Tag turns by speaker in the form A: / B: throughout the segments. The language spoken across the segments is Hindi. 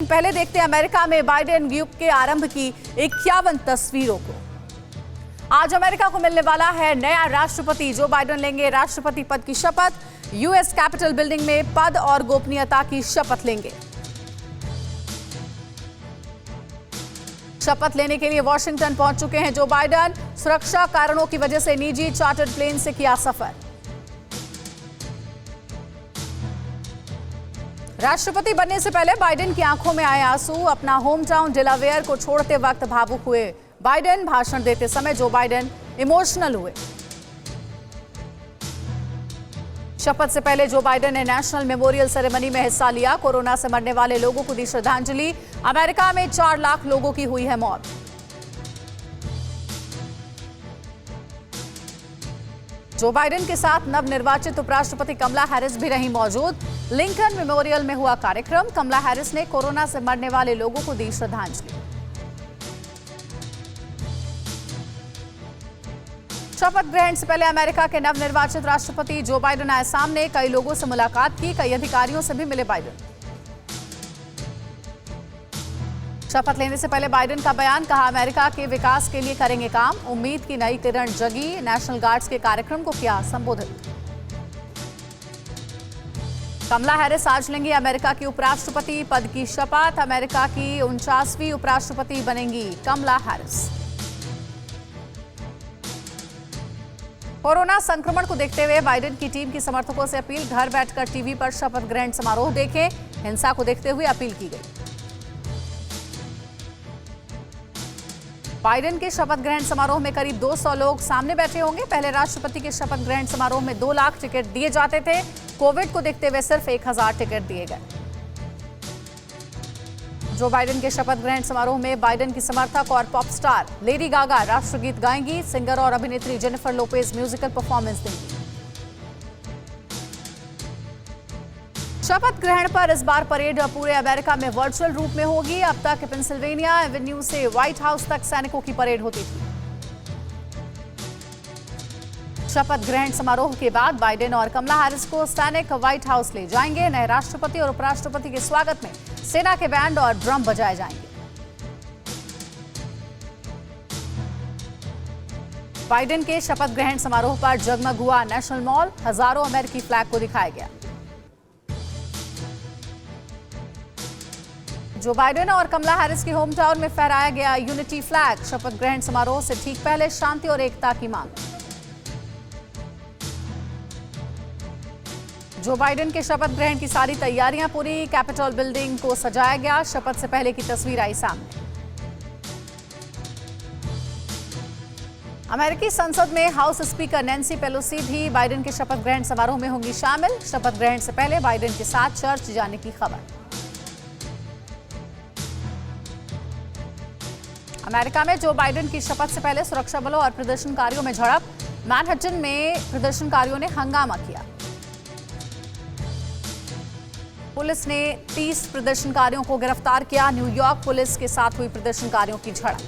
A: पहले देखते हैं अमेरिका में बाइडेन युग के आरंभ की 51 तस्वीरों को। आज अमेरिका को मिलने वाला है नया राष्ट्रपति। जो बाइडेन लेंगे राष्ट्रपति पद की शपथ। यूएस कैपिटल बिल्डिंग में पद और गोपनीयता की शपथ लेंगे। शपथ लेने के लिए वॉशिंगटन पहुंच चुके हैं जो बाइडेन। सुरक्षा कारणों की वजह से निजी चार्टर्ड प्लेन से किया सफर। राष्ट्रपति बनने से पहले बाइडेन की आंखों में आए आंसू। अपना होम टाउन डेलावेयर को छोड़ते वक्त भावुक हुए बाइडेन। भाषण देते समय जो बाइडेन इमोशनल हुए। शपथ से पहले जो बाइडेन ने नेशनल मेमोरियल सेरेमनी में हिस्सा लिया। कोरोना से मरने वाले लोगों को दी श्रद्धांजलि। अमेरिका में 4 लाख लोगों की हुई है मौत। जो बाइडेन के साथ नवनिर्वाचित उपराष्ट्रपति कमला हैरिस भी रही मौजूद। लिंकन मेमोरियल में हुआ कार्यक्रम। कमला हैरिस ने कोरोना से मरने वाले लोगों को दी श्रद्धांजलि। शपथ ग्रहण से पहले अमेरिका के नवनिर्वाचित राष्ट्रपति जो बाइडेन आए सामने। कई लोगों से मुलाकात की। कई अधिकारियों से भी मिले बाइडेन। शपथ लेने से पहले बाइडेन का बयान। कहा अमेरिका के विकास के लिए करेंगे काम। उम्मीद की नई किरण जगी। नेशनल गार्ड्स के कार्यक्रम को किया संबोधित। कमला हैरिस आज लेंगी अमेरिका की उपराष्ट्रपति पद की शपथ। अमेरिका की 49वीं उपराष्ट्रपति बनेंगी कमला हैरिस। कोरोना संक्रमण को देखते हुए बाइडेन की टीम की समर्थकों से अपील। घर बैठकर टीवी पर शपथ ग्रहण समारोह देखें। हिंसा को देखते हुए अपील की गई। बाइडेन के शपथ ग्रहण समारोह में करीब 200 लोग सामने बैठे होंगे। पहले राष्ट्रपति के शपथ ग्रहण समारोह में 2 लाख टिकट दिए जाते थे। कोविड को देखते हुए सिर्फ 1000 टिकट दिए गए। जो बाइडेन के शपथ ग्रहण समारोह में बाइडेन की समर्थक और पॉप स्टार लेडी गागा राष्ट्रगीत गाएंगी। सिंगर और अभिनेत्री जेनिफर लोपेज म्यूजिकल परफॉर्मेंस देंगी। शपथ ग्रहण पर इस बार परेड पूरे अमेरिका में वर्चुअल रूप में होगी। अब तक पेंसिल्वेनिया एवेन्यू से व्हाइट हाउस तक सैनिकों की परेड होती थी। शपथ ग्रहण समारोह के बाद बाइडेन और कमला हैरिस को सैनिक व्हाइट हाउस ले जाएंगे। नए राष्ट्रपति और उपराष्ट्रपति के स्वागत में सेना के बैंड और ड्रम बजाए जाएंगे। बाइडेन के शपथ ग्रहण समारोह पर जगमग हुआ नेशनल मॉल। हजारों अमेरिकी फ्लैग को दिखाया गया। जो बाइडेन और कमला हैरिस के होम टाउन में फहराया गया यूनिटी फ्लैग। शपथ ग्रहण समारोह से ठीक पहले शांति और एकता की मांग। जो बाइडेन के शपथ ग्रहण की सारी तैयारियां पूरी। कैपिटल बिल्डिंग को सजाया गया। शपथ से पहले की तस्वीर आई सामने। अमेरिकी संसद में हाउस स्पीकर नैन्सी पेलोसी भी बाइडेन के शपथ ग्रहण समारोह में होंगी शामिल। शपथ ग्रहण से पहले बाइडेन के साथ चर्च जाने की खबर। अमेरिका में जो बाइडेन की शपथ से पहले सुरक्षा बलों और प्रदर्शनकारियों में झड़प। मैनहट्टन में प्रदर्शनकारियों ने हंगामा किया। पुलिस ने 30 प्रदर्शनकारियों को गिरफ्तार किया। न्यूयॉर्क पुलिस के साथ हुई प्रदर्शनकारियों की झड़प।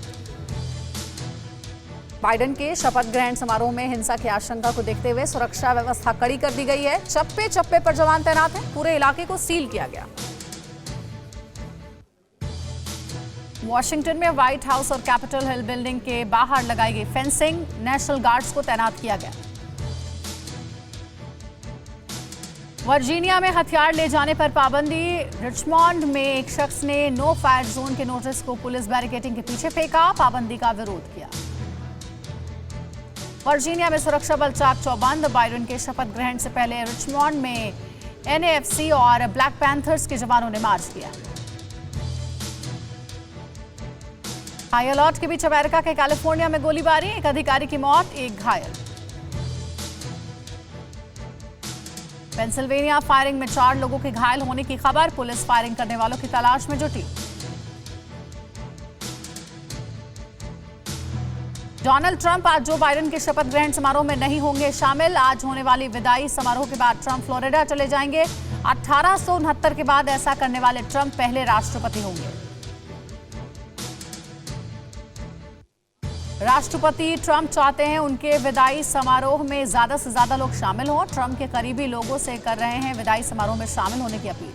A: बाइडेन के शपथ ग्रहण समारोह में हिंसा की आशंका को देखते हुए सुरक्षा व्यवस्था कड़ी कर दी गई है। चप्पे चप्पे पर जवान तैनात हैं। पूरे इलाके को सील किया गया। वॉशिंगटन में व्हाइट हाउस और कैपिटल हिल बिल्डिंग के बाहर लगाई गई फेंसिंग। नेशनल गार्ड्स को तैनात किया गया। वर्जीनिया में हथियार ले जाने पर पाबंदी। रिचमॉन्ड में एक शख्स ने नो फायर जोन के नोटिस को पुलिस बैरिकेडिंग के पीछे फेंका। पाबंदी का विरोध किया। वर्जीनिया में सुरक्षा बल चाक चौबंद। बाइडेन के शपथ ग्रहण से पहले रिचमॉन्ड में एनएएफसी और ब्लैक पैंथर्स के जवानों ने मार्च किया। हाई अलर्ट के बीच अमेरिका के कैलिफोर्निया में गोलीबारी। एक अधिकारी की मौत, एक घायल। पेंसिल्वेनिया फायरिंग में 4 लोगों के घायल होने की खबर। पुलिस फायरिंग करने वालों की तलाश में जुटी। डोनाल्ड ट्रंप आज जो बाइडेन के शपथ ग्रहण समारोह में नहीं होंगे शामिल। आज होने वाली विदाई समारोह के बाद ट्रंप फ्लोरिडा चले जाएंगे। 1869 के बाद ऐसा करने वाले ट्रंप पहले राष्ट्रपति होंगे। राष्ट्रपति ट्रंप चाहते हैं उनके विदाई समारोह में ज्यादा से ज्यादा लोग शामिल हों। ट्रंप के करीबी लोगों से कर रहे हैं विदाई समारोह में शामिल होने की अपील।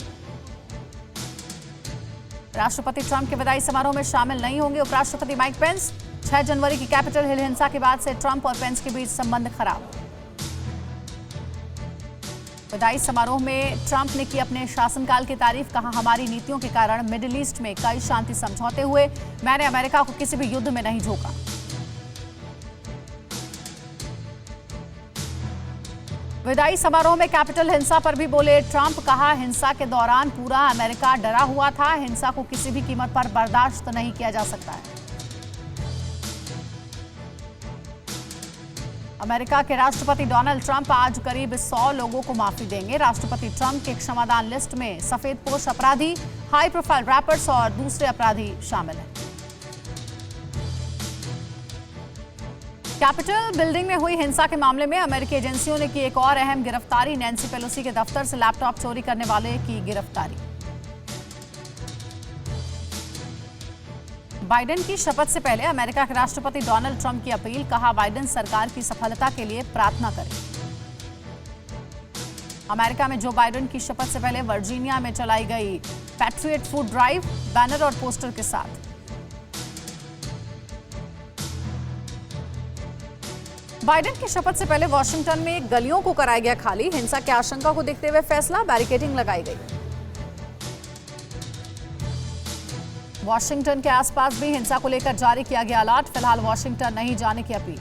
A: राष्ट्रपति ट्रंप के विदाई समारोह में शामिल नहीं होंगे उपराष्ट्रपति माइक पेंस। 6 जनवरी की कैपिटल हिल हिंसा के बाद से ट्रंप और पेंस के बीच संबंध खराब। विदाई समारोह में ट्रंप ने की अपने शासनकाल की तारीफ, कहा हमारी नीतियों के कारण मिडिल ईस्ट में कई शांति समझौते हुए, मैंने अमेरिका को किसी भी युद्ध में नहीं झोंका। विदाई समारोह में कैपिटल हिंसा पर भी बोले ट्रंप, कहा हिंसा के दौरान पूरा अमेरिका डरा हुआ था, हिंसा को किसी भी कीमत पर बर्दाश्त नहीं किया जा सकता है। अमेरिका के राष्ट्रपति डोनाल्ड ट्रंप आज करीब 100 लोगों को माफी देंगे। राष्ट्रपति ट्रंप के क्षमादान लिस्ट में सफेदपोश अपराधी, हाई प्रोफाइल रैपर्स और दूसरे अपराधी शामिल हैं। कैपिटल बिल्डिंग में हुई हिंसा के मामले में अमेरिकी एजेंसियों ने की एक और अहम गिरफ्तारी, नैन्सी पेलोसी के दफ्तर से लैपटॉप चोरी करने वाले की गिरफ्तारी। बाइडेन की शपथ से पहले अमेरिका के राष्ट्रपति डोनाल्ड ट्रंप की अपील, कहा बाइडेन सरकार की सफलता के लिए प्रार्थना करें। अमेरिका में जो बाइडेन की शपथ से पहले वर्जीनिया में चलाई गई पैट्रियट फूड ड्राइव, बैनर और पोस्टर के साथ। बाइडेन की शपथ से पहले वॉशिंगटन में गलियों को कराया गया खाली, हिंसा की आशंका को देखते हुए फैसला, बैरिकेडिंग लगाई गई। वॉशिंगटन के आसपास भी हिंसा को लेकर जारी किया गया अलर्ट, फिलहाल वॉशिंगटन नहीं जाने की अपील।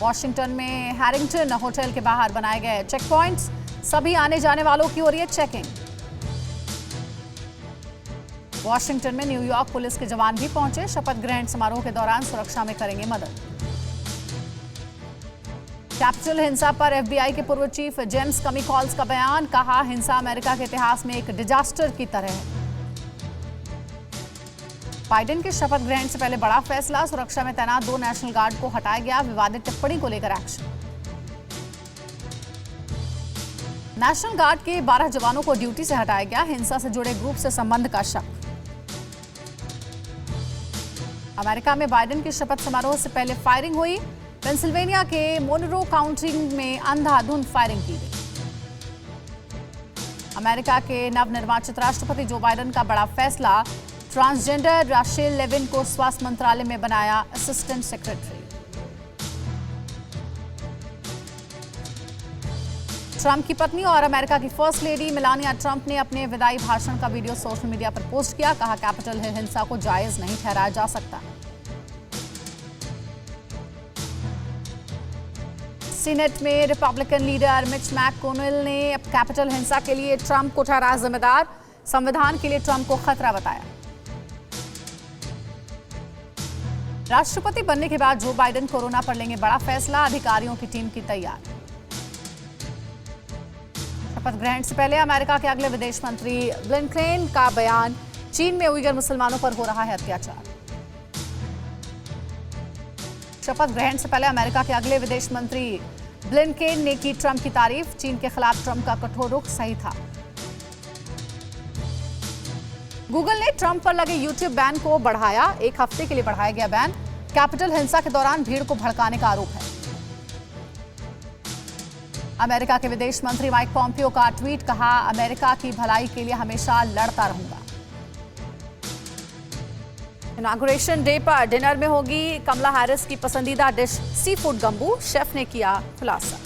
A: वॉशिंगटन में हैरिंगटन होटल के बाहर बनाए गए चेक पॉइंट्स, सभी आने जाने वालों की हो रही है चेकिंग। वॉशिंगटन में न्यूयॉर्क पुलिस के जवान भी पहुंचे, शपथ ग्रहण समारोह के दौरान सुरक्षा में करेंगे मदद। कैपिटल हिंसा पर एफबीआई के पूर्व चीफ जेम्स कमिकॉल्स का बयान, कहा हिंसा अमेरिका के इतिहास में एक डिजास्टर की तरह है। बाइडेन के शपथ ग्रहण से पहले बड़ा फैसला, सुरक्षा में तैनात 2 नेशनल गार्ड को हटाया गया, विवादित टिप्पणी को लेकर एक्शन। नेशनल गार्ड के 12 जवानों को ड्यूटी से हटाया गया, हिंसा से जुड़े ग्रुप से संबंध का शक। अमेरिका में बाइडेन की शपथ समारोह से पहले फायरिंग हुई, पेंसिल्वेनिया के मोनरो काउंटी में अंधाधुंध फायरिंग की गई। अमेरिका के नवनिर्वाचित राष्ट्रपति जो बाइडेन का बड़ा फैसला, ट्रांसजेंडर राशेल लेविन को स्वास्थ्य मंत्रालय में बनाया असिस्टेंट सेक्रेटरी। ट्रंप की पत्नी और अमेरिका की फर्स्ट लेडी मेलानिया ट्रंप ने अपने विदाई भाषण का वीडियो सोशल मीडिया पर पोस्ट किया, कहा कैपिटल हिल हिंसा को जायज नहीं ठहराया जा सकता। सीनेट में रिपब्लिकन लीडर मिच मैककोनेल ने कैपिटल हिंसा के लिए ट्रंप को ठहराया जिम्मेदार, संविधान के लिए ट्रंप को खतरा बताया। राष्ट्रपति बनने के बाद जो बाइडेन कोरोना पर लेंगे बड़ा फैसला, अधिकारियों की टीम की तैयार। शपथ ग्रहण से पहले अमेरिका के अगले विदेश मंत्री ब्लिंकेन का बयान, चीन में उइगर मुसलमानों पर हो रहा है अत्याचार। शपथ ग्रहण से पहले अमेरिका के अगले विदेश मंत्री ब्लिंकेन ने की ट्रंप की तारीफ, चीन के खिलाफ ट्रंप का कठोर रुख सही था। गूगल ने ट्रंप पर लगे यूट्यूब बैन को बढ़ाया, 1 हफ्ते के लिए बढ़ाया गया बैन, कैपिटल हिंसा के दौरान भीड़ को भड़काने का आरोप है। अमेरिका के विदेश मंत्री माइक पॉम्पियो का ट्वीट, कहा अमेरिका की भलाई के लिए हमेशा लड़ता रहूंगा। इनॉग्रेशन डे पर डिनर में होगी कमला हैरिस की पसंदीदा डिश सी फूड गम्बू, शेफ ने किया खुलासा।